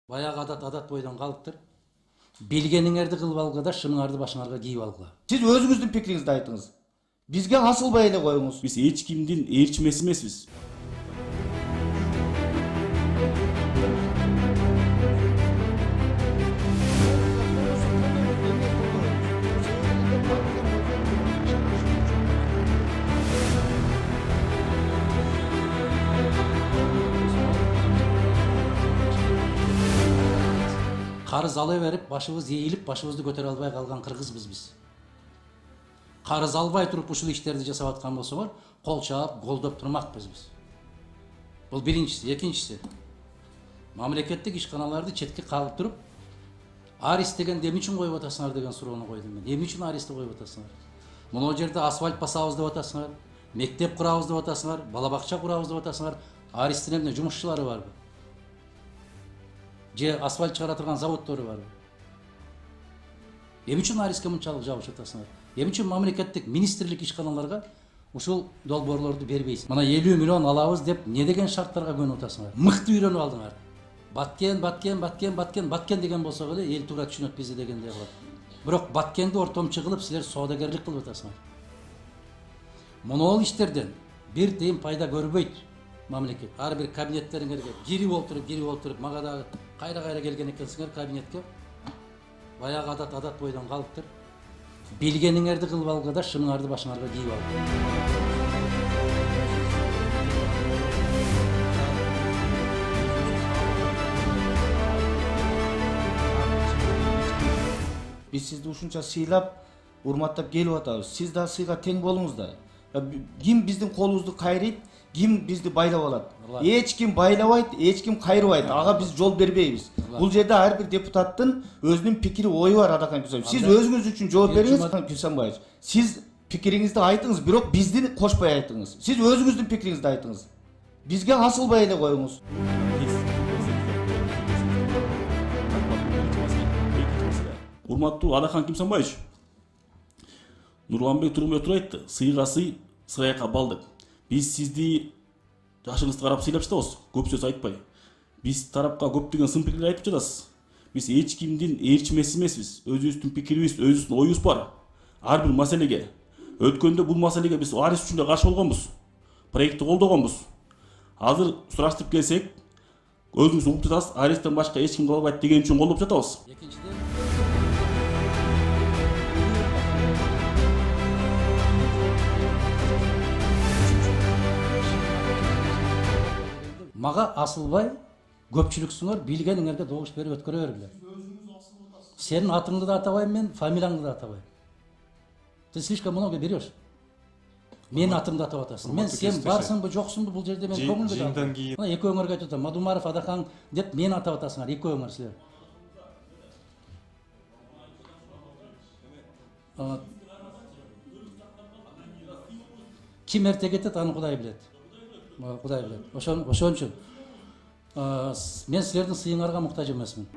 Баягы адат бойдан калыптыр. Билгениңерди кылып алгыла да шымыңарды башыңарга кийип алгыла. Сиз өзүңүздүн пикириңизди айтыңыз. Бизге асылбай эле коюңуз. Биз эч кимдин ээрчимеси эмеспиз. Карыз ала берип, башыбыз ийилип, башыбызды көтөрө албай калган кыргызбыз биз. Карыз албай туруп ушул иштерди жасап аткан болсоңор, кол чаап, колдоп турмакпыз биз. Бул биринчиси, экинчиси. Мамлекеттик ишканаларды четке кагып туруп, арест деген эмне үчүн коюп атасыңар деген суроону койдум мен. Эмне үчүн арестти коюп атасыңар? Мына жерде асфальт басабыз деп атасыңар, мектеп курабыз деп атасыңар, бала бакча курабыз деп атасыңар. Аресттин эмне жумушчулары барбы? Же асфальт чыгара турган заводдору барбы? Эмне үчүн арестке мынчалык жабышып атасыңар? Эмне үчүн мамлекеттик министрлик ишканаларга ушул долбоорлорду бербейсиз? Мына 50 миллион алабыз деп не деген шарттарга көнүп атасыңар? Мыкты үйрөнүп алдыңар. Баткен деген болсо эле эл туура түшүнөт бизди дегендей кылат. Бирок баткенди ортомчу кылып силер соодагерлик кылып атасыңар. Монол иштерден бир тыйын пайда көрбөйт мамлекет. Ар бир кабинеттериңерге кирип олтуруп, мага да кайра келген экенсиңер кабинетке. Баягы адат бойдан калыптыр. Билгениңерди кылып алгыла да шымыңарды башыңарга кийип алгыла. Биз сизди ушунча сыйлап, урматтап келип атабыз. Сиз да сыйга тең болуңуз да. Ким биздин колубузду кайрыйт, ким бизди байлап алат. Эч ким байлабайт, эч ким кайрыбайт. Ага биз жол бербейбиз. Бул жерде ар бир депутаттын өзүнүн пикири, ою бар, Адакан Кюсанбаевич. Сиз өзүңүз үчүн жооп бериңиз, Кюсанбаевич. Сиз пикириңизди айтыңыз, бирок бизди кошпой айтыңыз. Сиз өзүңүздүн пикириңизди айтыңыз. Бизге асылбай эле коюңуз. Урматтуу Адакан Кюсанбаевич, Нурланбек Тургунбек айтты, сыйга сый, сыйга бал деп. Биз сизди жашыңызды карап сыйлап жатабыз, көп сөз айтпай. Биз тарапка көптөгөн сын пикирлер айтып жатасыз. Биз эч кимдин ээрчимеси эмеспиз. Өзүбүздүн пикирибиз, өзүбүздүн оюбуз бар. Ар бир маселеге. Өткөндө бул маселеге биз арест үчүн каршы болгонбуз. Проектти колдогонбуз. Азыр сураштырып келсек, өзүңүз угуп жатасыз, аресттен башка эч ким кыла албайт деген үчүн колдоп жатабыз. Мага асылбай көпчүлүксүңөр, билгениңерге добуш берип өткөрө бергиле. Сенин атыңды да атабайм мен, фамилияңды да атабайм. Ты слишком много берешь. Менин атымды атап атасың. Мен сен барсыңбы, жоксуңбу бул жерде мен көңүл бөлөм. Мына экөөңөргө айтып атам, Мадумаров Адакан деп мени атап атасыңар, экөөңөр силер. Ким эрте кетет, аны Кудай билет. Кудай билет. Ошон үчүн мен силердин сыйыңарга муктаж эмесмин.